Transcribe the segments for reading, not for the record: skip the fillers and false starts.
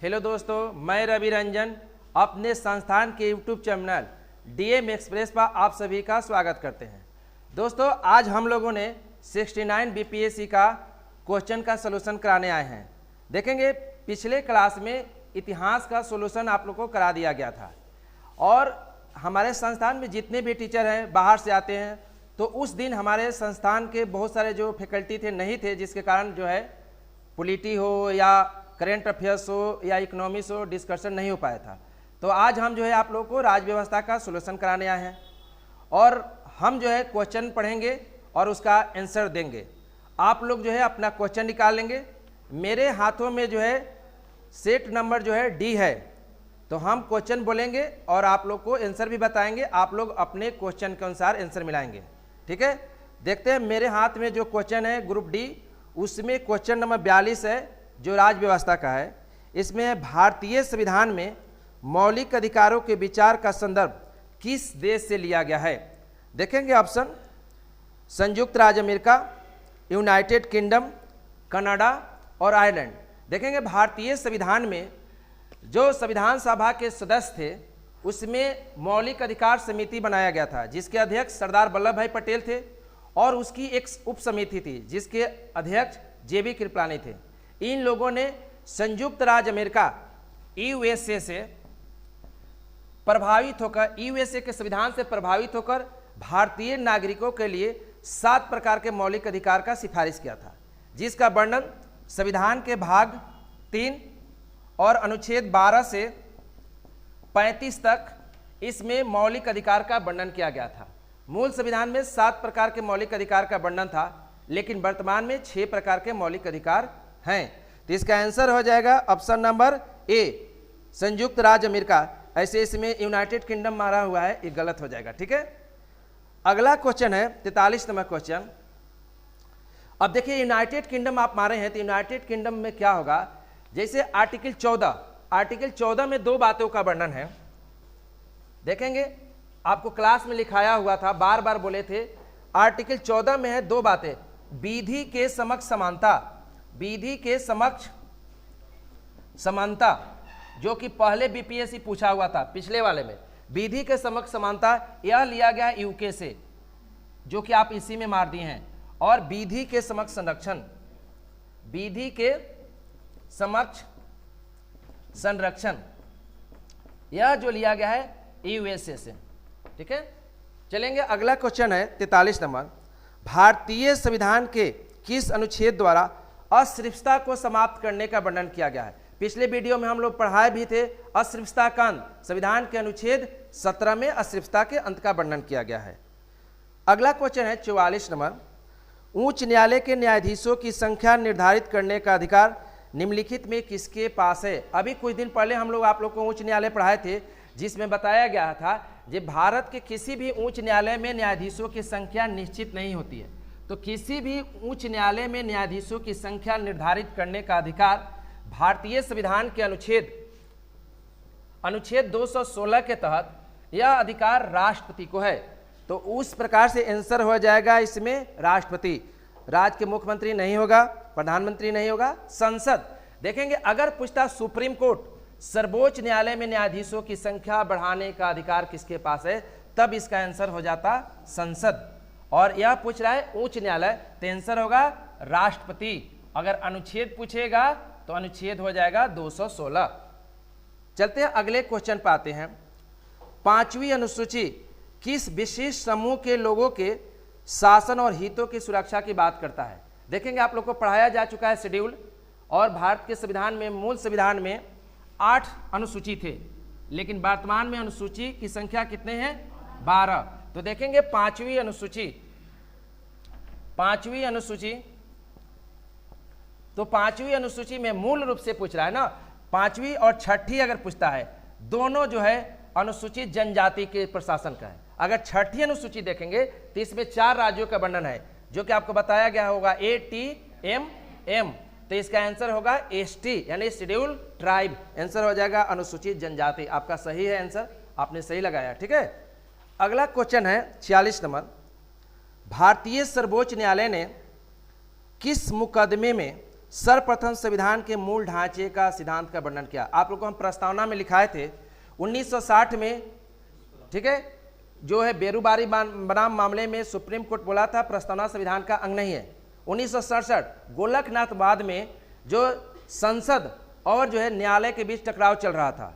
Hello दोस्तों, मैं रवि रंजन अपने संस्थान के यूट्यूब चैनल डीएम एक्सप्रेस पर आप सभी का स्वागत करते हैं। दोस्तों, आज हम लोगों ने 69 बीपीएससी का क्वेश्चन का सलूशन कराने आए हैं। देखेंगे पिछले क्लास में इतिहास का सलूशन आप लोगों को करा दिया गया था और हमारे संस्थान में जितने भी टीचर हैं बाहर से आते हैं, तो उस दिन हमारे संस्थान के बहुत सारे जो फैकल्टी थे नहीं थे, जिसके कारण जो है पॉलिटी हो या करेंट अफेयर्स हो या इकोनॉमिक्स हो डिस्कशन नहीं हो पाया था। तो आज हम जो है आप लोगों को राज्य व्यवस्था का सलूशन कराने आए हैं और हम जो है क्वेश्चन पढ़ेंगे और उसका आंसर देंगे। आप लोग जो है अपना क्वेश्चन निकाल लेंगे। मेरे हाथों में जो है सेट नंबर जो है डी है, तो हम क्वेश्चन बोलेंगे और आप लोग को आंसर भी बताएंगे। आप लोग अपने क्वेश्चन के अनुसार आंसर मिलाएंगे, ठीक है। देखते हैं मेरे हाथ में जो क्वेश्चन है ग्रुप डी, उसमें क्वेश्चन नंबर 42 है जो राज्य व्यवस्था का है। इसमें भारतीय संविधान में मौलिक अधिकारों के विचार का संदर्भ किस देश से लिया गया है। देखेंगे ऑप्शन संयुक्त राज्य अमेरिका, यूनाइटेड किंगडम, कनाडा और आयरलैंड। देखेंगे भारतीय संविधान में जो संविधान सभा के सदस्य थे उसमें मौलिक अधिकार समिति बनाया गया था, जिसके अध्यक्ष सरदार वल्लभ भाई पटेल थे और उसकी एक उप समिति थी जिसके अध्यक्ष जेबी कृपलानी थे। इन लोगों ने संयुक्त राज्य अमेरिका यूएसए से प्रभावित होकर, यूएसए के संविधान से प्रभावित होकर भारतीय नागरिकों के लिए 7 प्रकार के मौलिक अधिकार का सिफारिश किया था, जिसका वर्णन संविधान के भाग 3 और अनुच्छेद 12 से 35 तक इसमें मौलिक अधिकार का वर्णन किया गया था। मूल संविधान में 7 प्रकार के मौलिक अधिकार का वर्णन था, लेकिन वर्तमान में 6 प्रकार के मौलिक अधिकार हैं। तो इसका आंसर हो जाएगा ऑप्शन नंबर ए, संयुक्त राज्य अमेरिका। ऐसे इसमें यूनाइटेड किंगडम मारा हुआ है, ये गलत हो जाएगा, ठीक है। अगला क्वेश्चन है 43 नंबर क्वेश्चन। अब देखिए यूनाइटेड किंगडम आप मारे हैं तो यूनाइटेड किंगडम में क्या होगा। जैसे आर्टिकल 14 में 2 बातों का वर्णन है। देखेंगे आपको क्लास में लिखाया हुआ था, बार बार बोले थे। आर्टिकल 14 में है 2 बातें, विधि के समक्ष समानता, विधि के समक्ष समानता, जो कि पहले बीपीएससी पूछा हुआ था पिछले वाले में। विधि के समक्ष समानता यह लिया गया यूके से, जो कि आप इसी में मार दिए हैं। और विधि के समक्ष संरक्षण, विधि के समक्ष संरक्षण यह जो लिया गया है यूएसए से, ठीक है। चलेंगे अगला क्वेश्चन है 43 नंबर। भारतीय संविधान के किस अनुच्छेद द्वारा अस्पृश्यता को समाप्त करने का वर्णन किया गया है। पिछले वीडियो में हम लोग पढ़ाए भी थे अस्पृश्यता का अंत। संविधान के अनुच्छेद 17 में अस्पृश्यता के अंत का वर्णन किया गया है। अगला क्वेश्चन है 44 नंबर। उच्च न्यायालय के न्यायाधीशों की संख्या निर्धारित करने का अधिकार निम्नलिखित में किसके पास है। अभी कुछ दिन पहले हम लोग आप लोग को उच्च न्यायालय पढ़ाए थे, जिसमें बताया गया था कि भारत के किसी भी उच्च न्यायालय में न्यायाधीशों की संख्या निश्चित नहीं होती है। तो किसी भी उच्च न्यायालय में न्यायाधीशों की संख्या निर्धारित करने का अधिकार भारतीय संविधान के अनुच्छेद 216 के तहत यह अधिकार राष्ट्रपति को है। तो उस प्रकार से आंसर हो जाएगा इसमें राष्ट्रपति। राज्य के मुख्यमंत्री नहीं होगा, प्रधानमंत्री नहीं होगा, संसद। देखेंगे अगर पूछता सुप्रीम कोर्ट, सर्वोच्च न्यायालय में न्यायाधीशों की संख्या बढ़ाने का अधिकार किसके पास है, तब इसका आंसर हो जाता संसद। और यह पूछ रहा है उच्च न्यायालय, तो आंसर होगा राष्ट्रपति। अगर अनुच्छेद पूछेगा तो अनुच्छेद हो जाएगा 216। चलते हैं अगले क्वेश्चन पर आते हैं। 5वीं अनुसूची किस विशिष्ट समूह के लोगों के शासन और हितों की सुरक्षा की बात करता है। देखेंगे आप लोग को पढ़ाया जा चुका है शेड्यूल, और भारत के संविधान में, मूल संविधान में 8 अनुसूची थे, लेकिन वर्तमान में अनुसूची की संख्या कितने हैं, 12। तो देखेंगे 5वीं अनुसूची, तो 5वीं अनुसूची में मूल रूप से पूछ रहा है ना, 5वीं और 6ठी अगर पूछता है, दोनों जो है अनुसूचित जनजाति के प्रशासन का है। अगर 6ठी अनुसूची देखेंगे तो इसमें 4 राज्यों का वर्णन है, जो कि आपको बताया गया होगा ATMM। तो इसका आंसर होगा ST यानी शेड्यूल ट्राइब। आंसर हो जाएगा अनुसूचित जनजाति। आपका सही है आंसर, आपने सही लगाया, ठीक है। अगला क्वेश्चन है 46 नंबर। भारतीय सर्वोच्च न्यायालय ने किस मुकदमे में सर्वप्रथम संविधान के मूल ढांचे का सिद्धांत का वर्णन किया। आप लोग को हम प्रस्तावना में लिखाए थे 1960 में, ठीक है, जो है बेरूबारी बनाम मामले में सुप्रीम कोर्ट बोला था प्रस्तावना संविधान का अंग नहीं है। 1967 गोलकनाथ में जो संसद और जो है न्यायालय के बीच टकराव चल रहा था,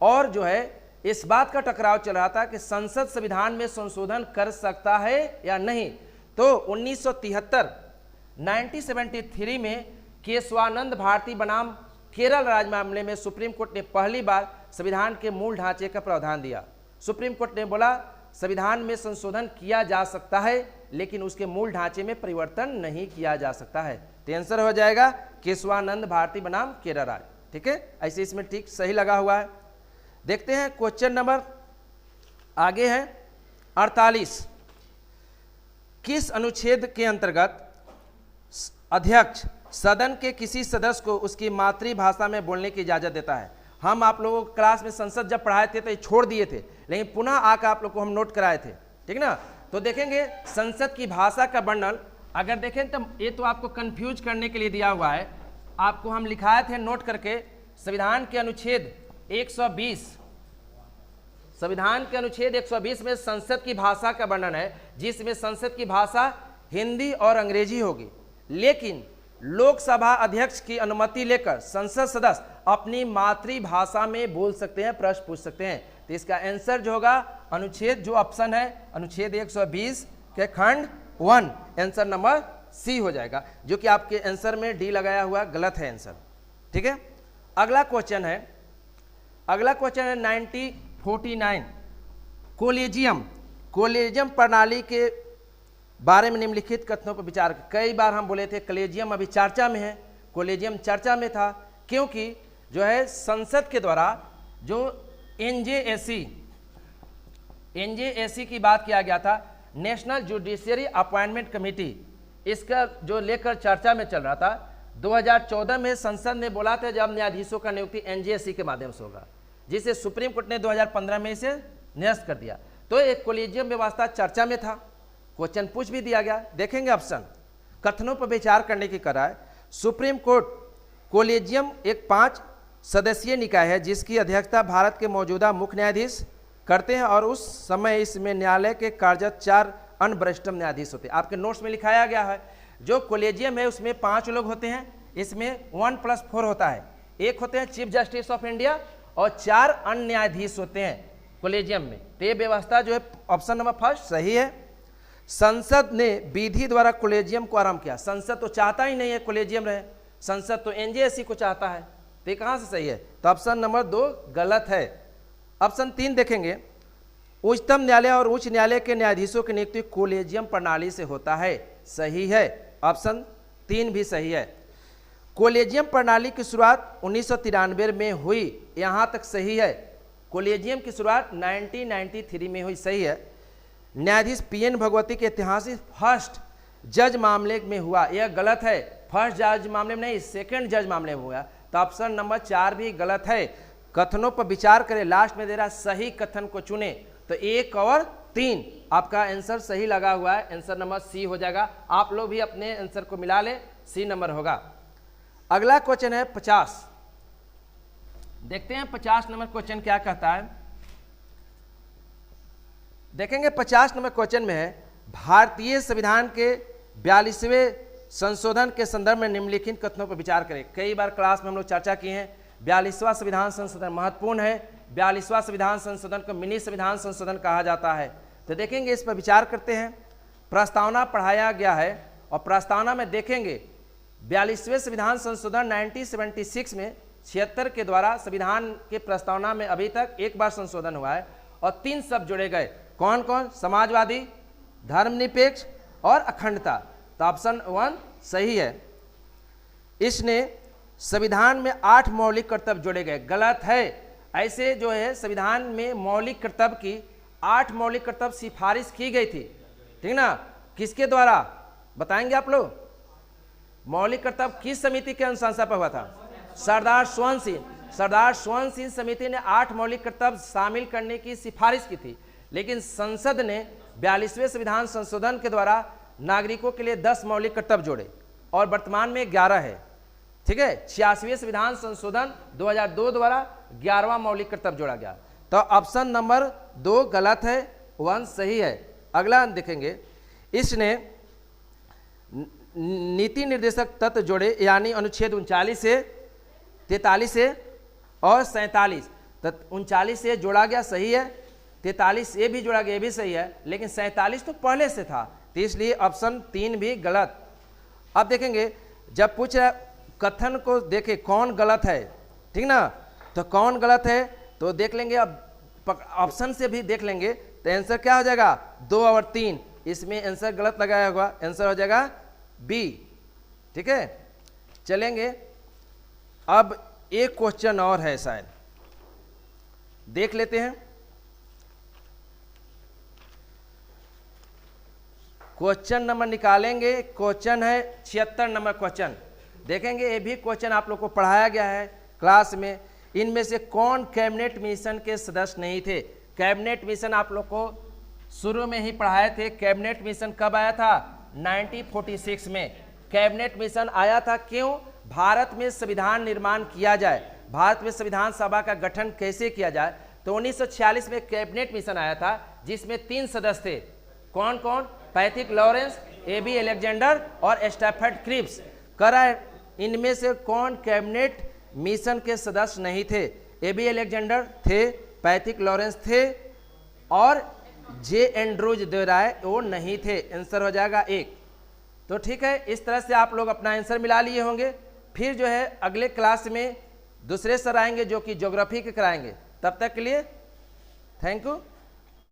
और जो है इस बात का टकराव चल रहा था कि संसद संविधान में संशोधन कर सकता है या नहीं। तो 1973 में केशवानंद भारती बनाम केरल राज्य मामले में सुप्रीम कोर्ट ने पहली बार संविधान के मूल ढांचे का प्रावधान दिया। सुप्रीम कोर्ट ने बोला संविधान में संशोधन किया जा सकता है लेकिन उसके मूल ढांचे में परिवर्तन नहीं किया जा सकता है। तो आंसर हो जाएगा केशवानंद भारती बनाम केरल राज्य। ठीक है, ऐसे इसमें ठीक सही लगा हुआ है। देखते हैं क्वेश्चन नंबर आगे है 48। किस अनुच्छेद के अंतर्गत अध्यक्ष सदन के किसी सदस्य को उसकी मातृभाषा में बोलने की इजाजत देता है? हम आप लोगों को क्लास में संसद जब पढ़ाए थे तो ये छोड़ दिए थे, लेकिन पुनः आकर आप लोग को हम नोट कराए थे, ठीक ना। तो देखेंगे संसद की भाषा का वर्णन, अगर देखें तो ये तो आपको कंफ्यूज करने के लिए दिया हुआ है, आपको हम लिखाए थे नोट करके। संविधान के अनुच्छेद 120, संविधान के अनुच्छेद 120 में संसद की भाषा का वर्णन है, जिसमें संसद की भाषा हिंदी और अंग्रेजी होगी, लेकिन लोकसभा अध्यक्ष की अनुमति लेकर संसद सदस्य अपनी मातृभाषा में बोल सकते हैं, प्रश्न पूछ सकते हैं। तो इसका आंसर जो होगा अनुच्छेद, जो ऑप्शन है अनुच्छेद 120 के खंड 1, आंसर नंबर सी हो जाएगा, जो कि आपके आंसर में डी लगाया हुआ गलत है आंसर। ठीक है, अगला क्वेश्चन है 1949 कोलेजियम प्रणाली के बारे में निम्नलिखित कथनों पर विचार। कई बार हम बोले थे कॉलेजियम अभी चर्चा में है, कॉलेजियम चर्चा में था क्योंकि जो है संसद के द्वारा जो एनजेएसी की बात किया गया था, नेशनल जुडिशियरी अपॉइंटमेंट कमेटी, इसका जो लेकर चर्चा में चल रहा था। 2014 में संसद ने बोला था जब न्यायाधीशों का नियुक्ति एनजेएसी के माध्यम से होगा, जिसे सुप्रीम कोर्ट ने 2015 में इसे निरस्त कर दिया। तो एक कॉलेजियम व्यवस्था चर्चा में था, क्वेश्चन पूछ भी दिया गया। देखेंगे ऑप्शन, कथनों पर विचार करने की करार। सुप्रीम कोर्ट कॉलेजियम एक 5 सदस्यीय निकाय है जिसकी अध्यक्षता भारत के मौजूदा मुख्य न्यायाधीश करते हैं, और उस समय इसमें न्यायालय के कार्यरत 4 अन्य वरिष्ठतम न्यायाधीश होते हैं। आपके नोट्स में लिखाया गया है जो कॉलेजियम है उसमें 5 लोग होते हैं, इसमें 1+4 होता है। एक होते हैं चीफ जस्टिस ऑफ इंडिया और 4 अन्य न्यायाधीश होते हैं कॉलेजियम में। तो ये व्यवस्था जो है ऑप्शन नंबर फर्स्ट सही है। संसद ने विधि द्वारा कॉलेजियम को आरंभ किया। संसद तो चाहता ही नहीं है कॉलेजियम रहे, संसद तो एनजेएसी को चाहता है। तो कहां से सही है? तो ऑप्शन नंबर 2 गलत है। ऑप्शन 3 देखेंगे, उच्चतम न्यायालय और उच्च न्यायालय के न्यायाधीशों की नियुक्ति कॉलेजियम प्रणाली से होता है, सही है। ऑप्शन 3 भी सही है। कॉलेजियम प्रणाली की शुरुआत 1993 में हुई, यहां तक सही है। कॉलेजियम की शुरुआत 1993 में हुई, सही है। न्यायाधीश पीएन भगवती के ऐतिहासिक फर्स्ट जज मामले में हुआ, यह गलत है। फर्स्ट जज मामले में नहीं, सेकंड जज मामले में हुआ। तो ऑप्शन नंबर 4 भी गलत है। कथनों पर विचार करें, लास्ट में दे रहा सही कथन को चुने। तो 1 और 3 आपका आंसर सही लगा हुआ है, आंसर नंबर सी हो जाएगा। आप लोग भी अपने आंसर को मिला ले, सी नंबर होगा। अगला क्वेश्चन है 50। देखते हैं 50 नंबर क्वेश्चन क्या कहता है। देखेंगे 50 नंबर क्वेश्चन में है, भारतीय संविधान के 42वें संशोधन के संदर्भ में निम्नलिखित कथनों पर विचार करें। कई बार क्लास में हम लोग चर्चा किए हैं, 42वां संविधान संशोधन महत्वपूर्ण है। 42वां संविधान संशोधन को मिनी संविधान संशोधन कहा जाता है। तो देखेंगे, इस पर विचार करते हैं। प्रस्तावना पढ़ाया गया है और प्रस्तावना में देखेंगे 42वें संविधान संशोधन 1976 में 76 के द्वारा संविधान के प्रस्तावना में अभी तक 1 बार संशोधन हुआ है और 3 शब्द जोड़े गए। कौन कौन? समाजवादी, धर्मनिरपेक्ष और अखंडता। तो ऑप्शन 1 सही है। इसने संविधान में 8 मौलिक कर्तव्य जोड़े गए, गलत है। ऐसे जो है संविधान में मौलिक कर्तव्य की 8 मौलिक कर्तव्य सिफारिश की गई थी, ठीक ना। किसके द्वारा बताएंगे आप लोग? मौलिक कर्तव्य किस समिति के अनुशंसा पर हुआ था? सरदार स्वर्ण सिंह समिति ने 8 मौलिक कर्तव्य शामिल करने की सिफारिश की थी, लेकिन संसद ने 42वें संविधान संशोधन के द्वारा नागरिकों के लिए 10 मौलिक कर्तव्य जोड़े और वर्तमान में 11 है। ठीक है। 86वें संविधान संशोधन 2002 द्वारा 11वां मौलिक कर्तव्य जोड़ा गया। तो ऑप्शन नंबर 2 गलत है, 1 सही है। अगला देखेंगे, इसने नीति निर्देशक तत्व जोड़े, यानी अनुच्छेद 39 से 43 से और 47। तो 39 से जोड़ा गया, सही है। 43 ये भी जोड़ा गया, ये भी सही है, लेकिन 47 तो पहले से था, तो इसलिए ऑप्शन 3 भी गलत। अब देखेंगे, जब पूछ रहा कथन को देखे कौन गलत है, ठीक ना, तो कौन गलत है तो देख लेंगे। अब ऑप्शन से भी देख लेंगे, तो आंसर क्या हो जाएगा, 2 और 3। इसमें आंसर गलत लगाया होगा, आंसर हो जाएगा बी। ठीक है, चलेंगे। अब एक क्वेश्चन और है, शायद देख लेते हैं। क्वेश्चन नंबर निकालेंगे, क्वेश्चन है 76 नंबर क्वेश्चन। देखेंगे, ये भी क्वेश्चन आप लोग को पढ़ाया गया है क्लास में। इनमें से कौन कैबिनेट मिशन के सदस्य नहीं थे। कैबिनेट मिशन आप लोग को शुरू में ही पढ़ाए थे। कैबिनेट मिशन कब आया था, 1946 में कैबिनेट मिशन आया था। क्यों, भारत में संविधान निर्माण किया जाए, भारत में संविधान सभा का गठन कैसे किया जाए। तो 1946 में कैबिनेट मिशन आया था, जिसमें 3 सदस्य थे। कौन कौन, पैथिक लॉरेंस, एबी अलेक्जेंडर और स्टैफर्ड क्रिप्स। करा इनमें से कौन कैबिनेट मिशन के सदस्य नहीं थे। एबी अलेक्जेंडर थे, पैथिक लॉरेंस थे और जे एंड्रूज देराय वो नहीं थे। आंसर हो जाएगा 1। तो ठीक है, इस तरह से आप लोग अपना आंसर मिला लिए होंगे। फिर जो है अगले क्लास में दूसरे सर आएंगे जो कि ज्योग्राफी के कराएंगे। तब तक के लिए थैंक यू।